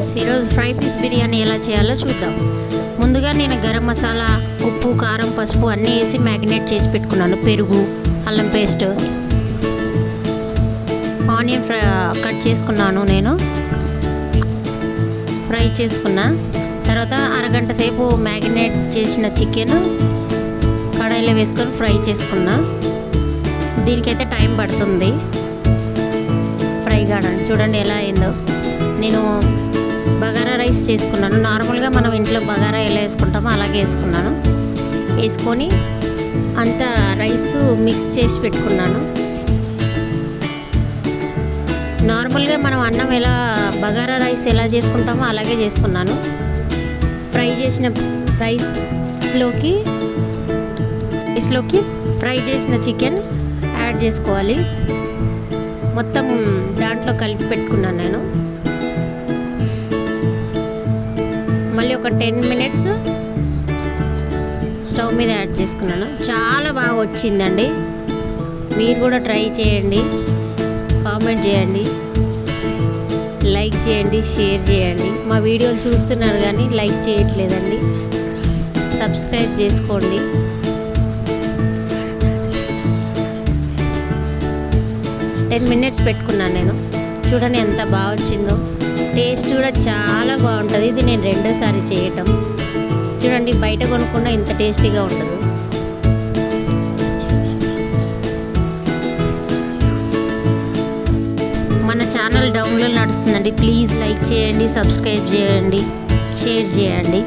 Friends, ఈరోజు fry piece biryani ఎలా చేయాలో చూద్దాం. ముందుగా నేను గరం మసాలా, ఉప్పు, కారం, పసుపు అన్నీ వేసి మ్యారినేట్ చేసి పెట్టుకున్నాను. పెరుగు, అల్లం పేస్ట్, ఆనియన్ కట్ చేసుకున్నాను. నేను ఫ్రై చేసుకున్నా. తర్వాత అరగంట సేపు మ్యారినేట్ చేసిన చికెన్ కడాయిలో వేసుకొని ఫ్రై చేసుకున్నా. దీనికైతే టైం పడుతుంది ఫ్రై కావడానికి. చూడండి ఎలా అయిందో. నేను బగారా రైస్ చేసుకున్నాను. నార్మల్గా మనం ఇంట్లో బగారా ఎలా వేసుకుంటామో అలాగే వేసుకున్నాను. వేసుకొని అంతా రైస్ మిక్స్ చేసి పెట్టుకున్నాను. నార్మల్గా మనం అన్నం ఎలా బగారా రైస్ ఎలా చేసుకుంటామో అలాగే చేసుకున్నాను. ఫ్రై చేసిన రైస్లోకి ఫ్రై చేసిన చికెన్ యాడ్ చేసుకోవాలి. మొత్తం దాంట్లో కలిపి పెట్టుకున్నాను నేను. మళ్ళీ ఒక 10 మినిట్స్ స్టవ్ మీద యాడ్ చేసుకున్నాను. చాలా బాగా వచ్చిందండి. మీరు కూడా ట్రై చేయండి, కామెంట్ చేయండి, లైక్ చేయండి, షేర్ చేయండి. మా వీడియోలు చూస్తున్నారు కానీ లైక్ చేయట్లేదండి. సబ్స్క్రైబ్ చేసుకోండి. టెన్ మినిట్స్ పెట్టుకున్నాను నేను. చూడండి ఎంత బాగా వచ్చిందో. టేస్ట్ కూడా చాలా బాగుంటుంది. ఇది నేను రెండోసారి చేయటం. చూడండి, బయట కొనుక్కున్న ఇంత టేస్టీగా ఉండదు. మన ఛానల్ డౌన్లోడ్ నడుస్తుందండి. ప్లీజ్ లైక్ చేయండి, సబ్స్క్రైబ్ చేయండి, షేర్ చేయండి.